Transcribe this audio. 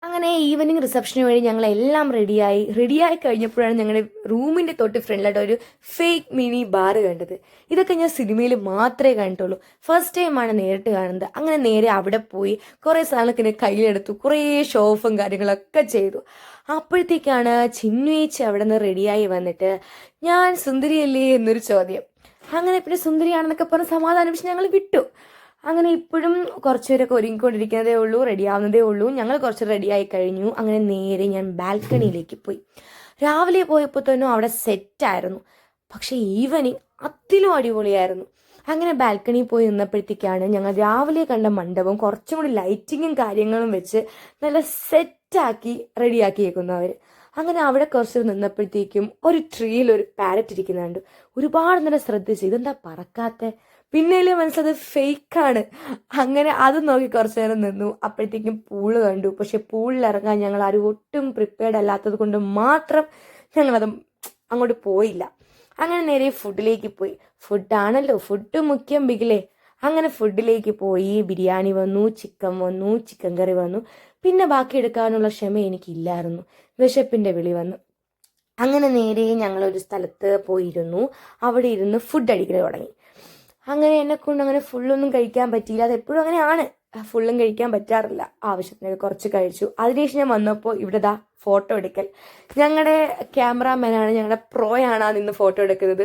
അങ്ങനെ ഈവനിങ് റിസപ്ഷന് വേണ്ടി ഞങ്ങളെല്ലാം റെഡിയായി കഴിഞ്ഞപ്പോഴാണ് ഞങ്ങളുടെ റൂമിൻ്റെ തൊട്ട് ഫ്രണ്ടിലായിട്ട് ഒരു ഫേക്ക് മിനി ബാർ കണ്ടത്. ഇതൊക്കെ ഞാൻ സിനിമയിൽ മാത്രമേ കണ്ടിട്ടുള്ളൂ. ഫസ്റ്റ് ടൈമാണ് നേരിട്ട് കാണുന്നത്. അങ്ങനെ നേരെ അവിടെ പോയി കുറേ സാധനത്തിന് കയ്യിലെടുത്തു, കുറേ ഷോഫും കാര്യങ്ങളൊക്കെ ചെയ്തു. അപ്പോഴത്തേക്കാണ് ചിന്നുവേച്ചി അവിടെ നിന്ന് റെഡിയായി വന്നിട്ട് ഞാൻ സുന്ദരിയല്ലേ എന്നൊരു ചോദ്യം. അങ്ങനെ പിന്നെ സുന്ദരിയാണെന്നൊക്കെ പറഞ്ഞ് സമാധാനിപ്പിച്ച് ഞങ്ങൾ വിട്ടു. അങ്ങനെ ഇപ്പോഴും കുറച്ചുപേരൊക്കെ ഒരുങ്ങിക്കൊണ്ടിരിക്കുന്നതേ ഉള്ളൂ, റെഡിയാവുന്നതേ ഉള്ളൂ. ഞങ്ങൾ കുറച്ച് റെഡിയായി കഴിഞ്ഞു. അങ്ങനെ നേരെ ഞാൻ ബാൽക്കണിയിലേക്ക് പോയി. രാവിലെ പോയപ്പോൾ തന്നെ അവിടെ സെറ്റായിരുന്നു, പക്ഷേ ഈവനിങ് അതിലും അടിപൊളിയായിരുന്നു. അങ്ങനെ ബാൽക്കണിയിൽ പോയി നിന്നപ്പോഴത്തേക്കാണ് ഞങ്ങൾ രാവിലെ കണ്ട മണ്ഡപം കുറച്ചും കൂടി ലൈറ്റിങ്ങും കാര്യങ്ങളും വെച്ച് നല്ല സെറ്റാക്കി റെഡിയാക്കിയേക്കുന്നു അവർ. അങ്ങനെ അവിടെ കുറച്ച് നിന്നപ്പോഴത്തേക്കും ഒരു ട്രീയിൽ ഒരു പാരറ്റ് ഇരിക്കുന്നുണ്ട്. ഒരുപാട് നേരം ശ്രദ്ധിച്ചു, ഇതെന്താ പറക്കാത്ത, പിന്നെയല്ലേ മനസ്സിലത് ഫേക്കാണ്. അങ്ങനെ അത് നോക്കി കുറച്ച് നേരം നിന്നു. അപ്പോഴത്തേക്കും പൂള് കണ്ടു. പക്ഷെ പൂളിൽ ഇറങ്ങാൻ ഞങ്ങൾ ആരും ഒട്ടും പ്രിപ്പയർഡ് അല്ലാത്തത് കൊണ്ട് മാത്രം ഞങ്ങളത് അങ്ങോട്ട് പോയില്ല. അങ്ങനെ നേരെ ഫുഡിലേക്ക് പോയി. ഫുഡാണല്ലോ, ഫുഡ് മുഖ്യം ബിഗിലേ. അങ്ങനെ ഫുഡിലേക്ക് പോയി. ബിരിയാണി വന്നു, ചിക്കൻ വന്നു, ചിക്കൻ കറി വന്നു. പിന്നെ ബാക്കി എടുക്കാനുള്ള ക്ഷമ എനിക്കില്ലായിരുന്നു, വിശപ്പിൻ്റെ വിളി വന്നു. അങ്ങനെ നേരെ ഞങ്ങളൊരു സ്ഥലത്ത് പോയിരുന്നു. അവിടെ ഇരുന്ന് ഫുഡ് അടിക്കൽ തുടങ്ങി. അങ്ങനെ എന്നെക്കൊണ്ട് അങ്ങനെ ഫുള്ളൊന്നും കഴിക്കാൻ പറ്റിയില്ല. അതെപ്പോഴും അങ്ങനെയാണ്, ഫുള്ളും കഴിക്കാൻ പറ്റാറില്ല. ആവശ്യത്തിനൊക്കെ കുറച്ച് കഴിച്ചു. അതിനുശേഷം ഞാൻ വന്നപ്പോൾ ഇവിടെ ഫോട്ടോ എടുക്കൽ. ഞങ്ങളുടെ ക്യാമറാമാനാണ്, ഞങ്ങളുടെ പ്രോയാണ് നിന്ന് ഫോട്ടോ എടുക്കുന്നത്.